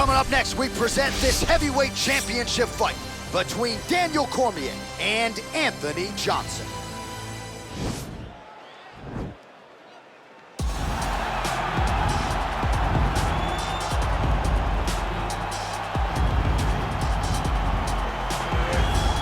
Coming up next, we present this heavyweight championship fight between Daniel Cormier and Anthony Johnson.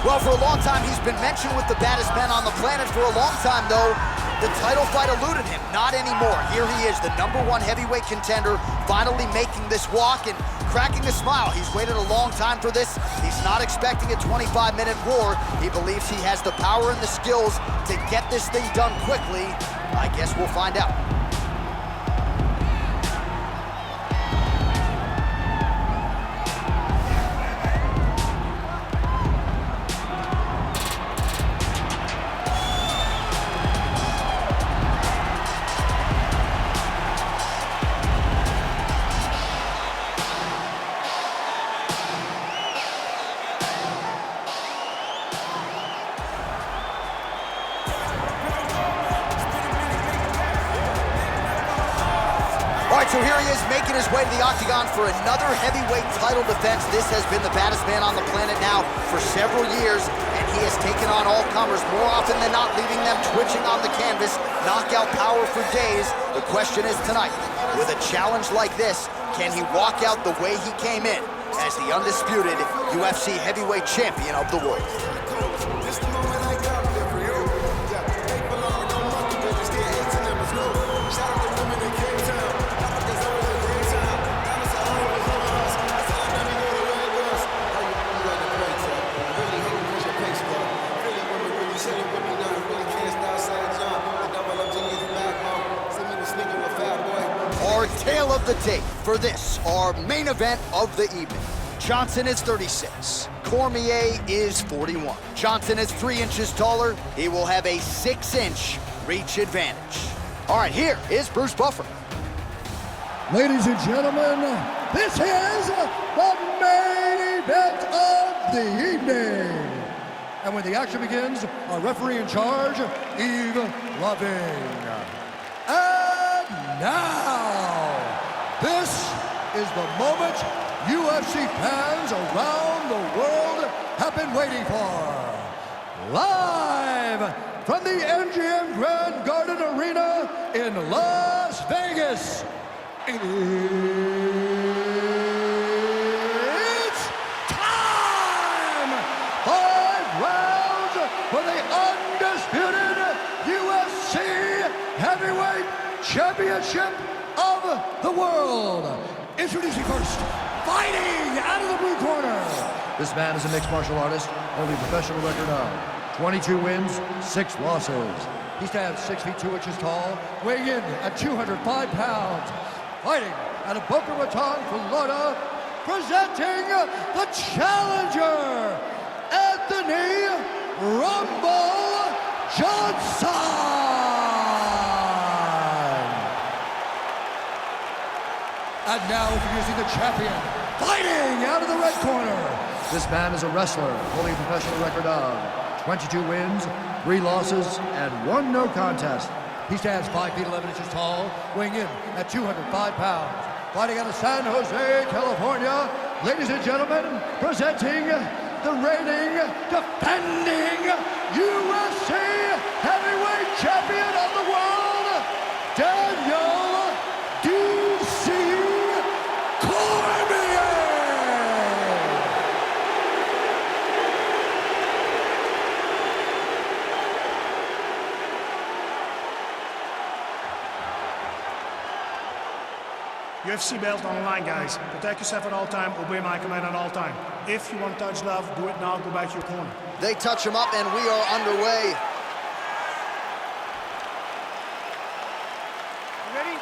Well, for a long time, he's been mentioned with the baddest men on the planet. For a long time, though, the title fight eluded him. Not anymore. Here he is, the #1 heavyweight contender, finally making this walk and cracking a smile. He's waited a long time for this. He's not expecting a 25-minute war. He believes he has the power and the skills to get this thing done quickly. I guess we'll find out. All right, so here he is making his way to the octagon for another heavyweight title defense. This has been the baddest man on the planet now for several years, and he has taken on all comers more often than not, leaving them twitching on the canvas. Knockout power for days. The question is tonight, with a challenge like this, can he walk out the way he came in as the undisputed UFC heavyweight champion of the world? Our tale of the tape for this, our main event of the evening. Johnson is 36. Cormier is 41. Johnson is 3 inches taller. He will have a 6-inch reach advantage. All right, here is Bruce Buffer. Ladies and gentlemen, this is the main event of the evening. And when the action begins, our referee in charge, Yves Loving. And now, this is the moment UFC fans around the world have been waiting for. Live from the MGM Grand Garden Arena in Las Vegas, it's time! 5 rounds for the undisputed UFC Heavyweight Championship of the world. Introducing first, fighting out of the blue corner. This man is a mixed martial artist, holding a professional record of 22 wins, 6 losses. He stands 6 feet 2 inches tall, weighing in at 205 pounds. Fighting out of Boca Raton, Florida, presenting the challenger, Anthony "Rumble" Johnson. And now introducing the champion, fighting out of the red corner. This man is a wrestler, holding a professional record of 22 wins, 3 losses, and 1 no contest. He stands 5 feet 11 inches tall, weighing in at 205 pounds. Fighting out of San Jose, California, ladies and gentlemen, presenting the reigning, defending UFC heavyweight champion of the world, Daniel D.C. Cormier! UFC belt on the line, guys. Protect yourself at all time, obey my command at all time. If you want to touch love, do it now, go back to your corner. They touch him up and we are underway. Ready?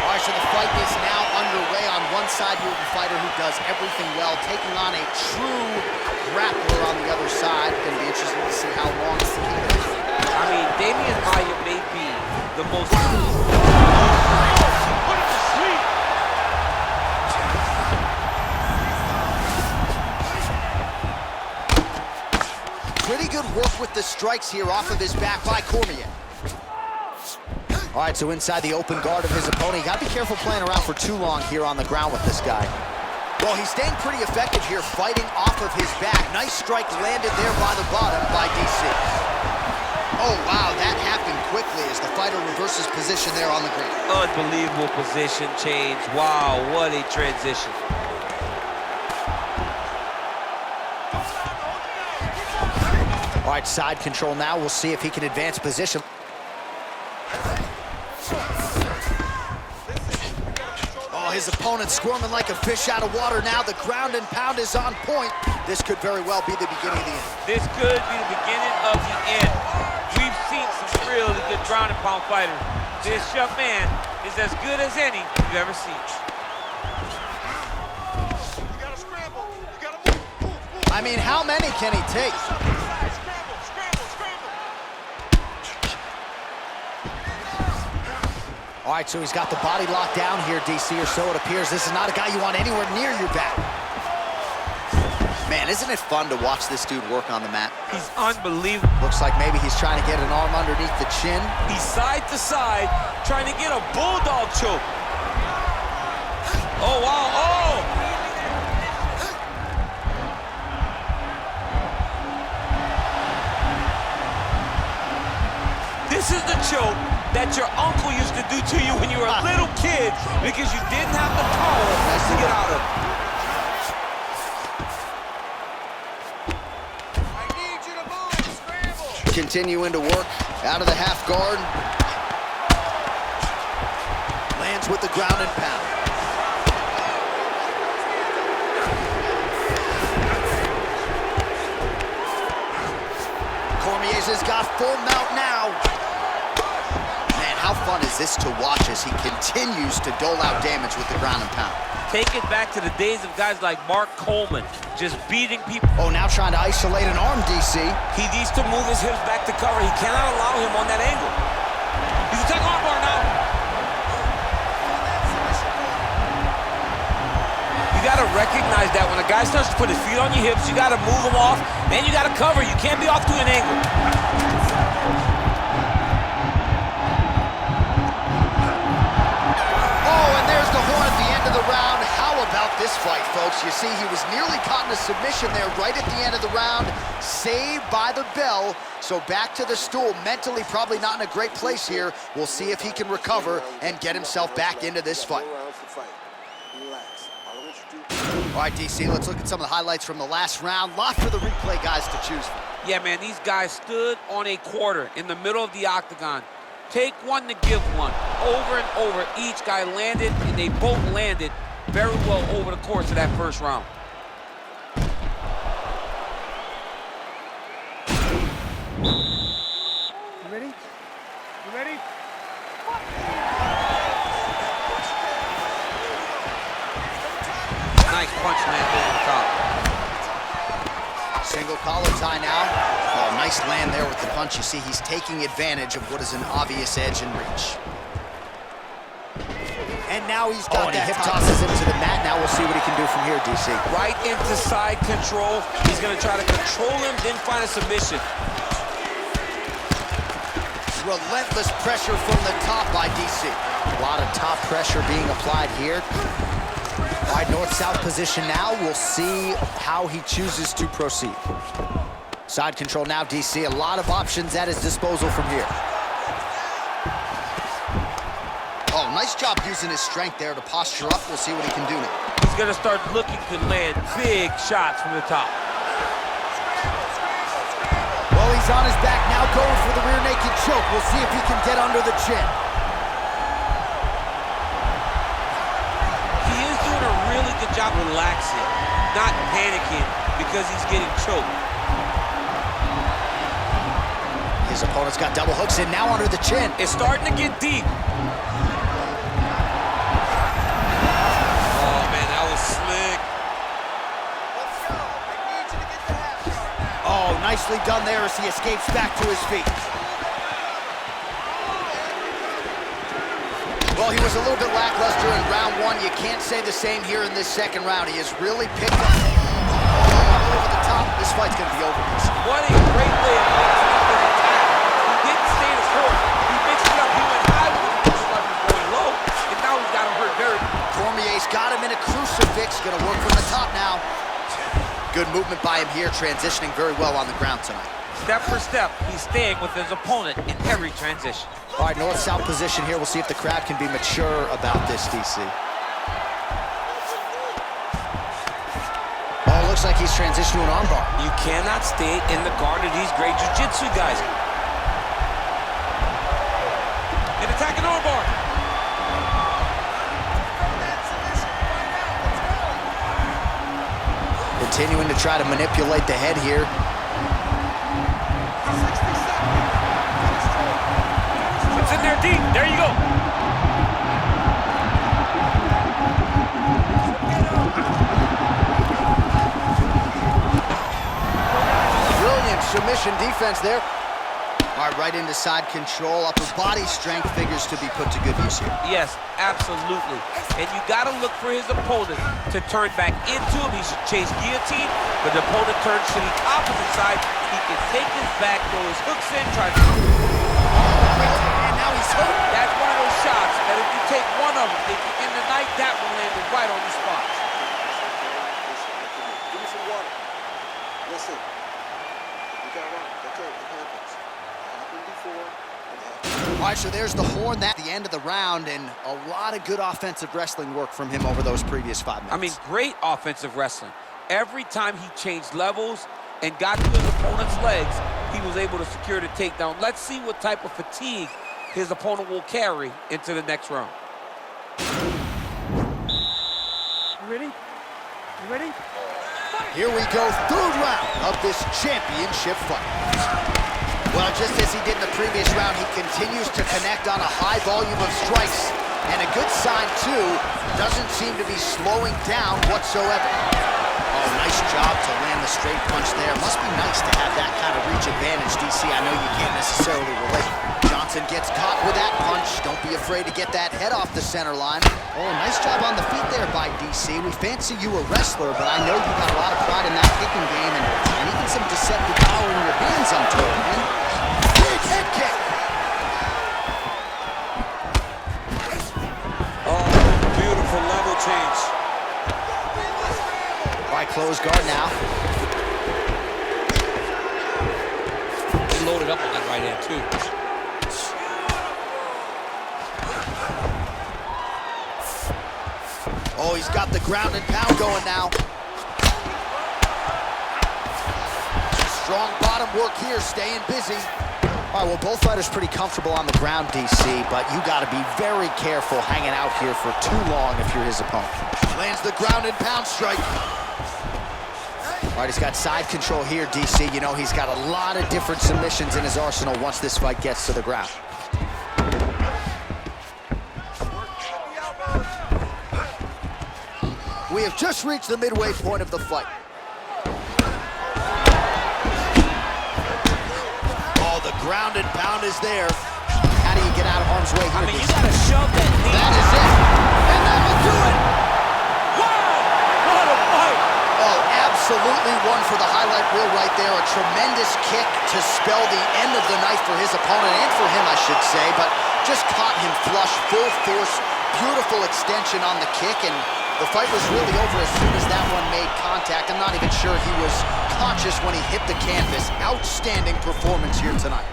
All right, so the fight is now underway. On one side, you have a fighter who does everything well, taking on a true grappler on the other side. Going to be interesting to see how long it's taking. I mean, Damian Maia may be the most... Put him to sleep! Pretty good work with the strikes here off of his back by Cormier. All right, so inside the open guard of his opponent. You gotta be careful playing around for too long here on the ground with this guy. Well, he's staying pretty effective here, fighting off of his back. Nice strike landed there by the bottom by DC. Oh, wow, that happened quickly as the fighter reverses position there on the ground. Unbelievable position change. Wow, what a transition. All right, side control now. We'll see if he can advance position. Oh, his opponent squirming like a fish out of water now. The ground and pound is on point. This could very well be the beginning of the end. This could be the beginning of the end. We've seen some really good ground and pound fighters. This young man is as good as any you've ever seen. You gotta scramble. You gotta move. I mean, how many can he take? All right, so he's got the body locked down here, DC, or so it appears. This is not a guy you want anywhere near your back. Man, isn't it fun to watch this dude work on the mat? He's unbelievable. Looks like maybe he's trying to get an arm underneath the chin. He's side to side, trying to get a bulldog choke. Oh, wow, oh! This is the choke that your uncle used to do to you when you were a little kid because you didn't have the power to get out of it. I need you to move. Scramble. Continuing to work out of the half guard. Lands with the ground and pound. Cormier's has got full mount now. How fun is this to watch as he continues to dole out damage with the ground and pound? Take it back to the days of guys like Mark Coleman, just beating people. Oh, now trying to isolate an arm, DC. He needs to move his hips back to cover. He cannot allow him on that angle. He's a tech arm bar now. You gotta recognize that when a guy starts to put his feet on your hips, you gotta move him off, then you gotta cover. You can't be off to an angle. This fight, folks, you see he was nearly caught in a submission there right at the end of the round, saved by the bell. So back to the stool, mentally probably not in a great place here. We'll see if he can recover and get himself back into this fight. All right, DC, let's look at some of the highlights from the last round. Lot for the replay guys to choose from. Yeah, man, these guys stood on a quarter in the middle of the octagon. Take one to give one. Over and over, each guy landed, and they both landed very well over the course of that first round. You ready? You ready? Nice punch land over the top. Single collar tie now. Oh, nice land there with the punch. You see he's taking advantage of what is an obvious edge and reach. And now he's got that hip tosses him to the mat. Now we'll see what he can do from here, DC. Right into side control. He's going to try to control him, then find a submission. Relentless pressure from the top by DC. A lot of top pressure being applied here. All right, north-south position now. We'll see how he chooses to proceed. Side control now, DC. A lot of options at his disposal from here. Oh, nice job using his strength there to posture up. We'll see what he can do now. He's going to start looking to land big shots from the top. Well, he's on his back now, going for the rear naked choke. We'll see if he can get under the chin. He is doing a really good job relaxing, not panicking because he's getting choked. His opponent's got double hooks in now under the chin. It's starting to get deep. Slick. Let's go. I need you to get the half guard now. Oh, nicely done there as he escapes back to his feet. Well, he was a little bit lackluster in round one. You can't say the same here in this second round. He has really picked up over the top. This fight's gonna be over. What a great way of mixing up his attack. He didn't stay the course. He mixed it up. He went high with his punch level going low, and now he's got him hurt very good. Cormier's got him in a crucifix. Gonna work from the top now. Good movement by him here, transitioning very well on the ground tonight. Step for step, he's staying with his opponent in every transition. All right, north-south position here. We'll see if the crowd can be mature about this, DC. Oh, looks like he's transitioned to an armbar. You cannot stay in the guard of these great jiu-jitsu guys. An attacking armbar. Continuing to try to manipulate the head here. It's in there deep. There you go. Brilliant submission defense there. All right, right into side control. Upper body strength figures to be put to good use here. Yes, absolutely. And you got to look for his opponent to turn back into him. He should chase guillotine, but the opponent turns to the opposite side. He can take his back, throw his hooks in, try to... And now he's hurt. That's one of those shots that if you take one of them, if you end the night, that one landed right on the spot. Give me some water. Listen. You got right. Okay, it happens. It happened before. All right, so there's the horn. That's the end of the round, and a lot of good offensive wrestling work from him over those previous 5 minutes. I mean, great offensive wrestling. Every time he changed levels and got to his opponent's legs, he was able to secure the takedown. Let's see what type of fatigue his opponent will carry into the next round. You ready? You ready? Here we go, third round of this championship fight. Well, just as he did in the previous round, he continues to connect on a high volume of strikes. And a good sign, too, doesn't seem to be slowing down whatsoever. Oh, nice job to land the straight punch there. Must be nice to have that kind of reach advantage, DC. I know you can't necessarily relate. Johnson gets caught with that punch. Don't be afraid to get that head off the center line. Oh, nice job on the feet there by DC. We fancy you a wrestler, but I know you got a lot of pride in that kicking game and even some deceptive power in your hands, I'm told, man. Big head kick. Oh, beautiful level change. All right, close guard now. He loaded up on that right hand, too. Oh, he's got the ground and pound going now. Strong bottom work here, staying busy. All right, well, both fighters pretty comfortable on the ground, DC, but you got to be very careful hanging out here for too long if you're his opponent. Lands the ground and pound strike. All right, he's got side control here, DC. You know, he's got a lot of different submissions in his arsenal once this fight gets to the ground. We have just reached the midway point of the fight. Oh, the ground and pound is there. How do you get out of harm's way here? I mean, you gotta shove that knee. That is it. And that'll do it. Wow! What a fight! Oh, absolutely one for the highlight reel right there. A tremendous kick to spell the end of the night for his opponent, and for him, I should say, but just caught him flush, full force, beautiful extension on the kick, and the fight was really over as soon as that one made contact. I'm not even sure he was conscious when he hit the canvas. Outstanding performance here tonight.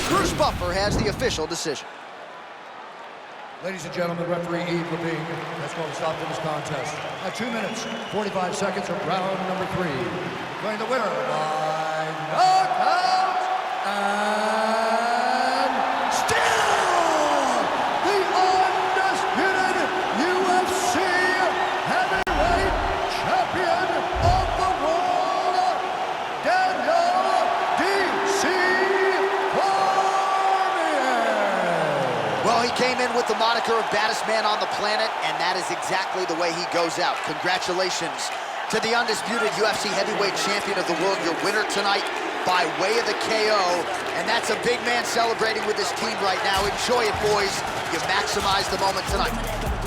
Bruce Buffer has the official decision. Ladies and gentlemen, referee Yves Levine has called a stop to this contest at 2 minutes, 45 seconds of round number 3. Declaring the winner by knockout and still the undisputed UFC heavyweight champion of the world, Daniel D.C. Cormier. Well, he came in with the moniker of baddest man on the planet, and that is exactly the way he goes out. Congratulations to the undisputed UFC heavyweight champion of the world, your winner tonight. by way of the KO. And that's a big man celebrating with his team right now. Enjoy it, boys. You maximize the moment tonight.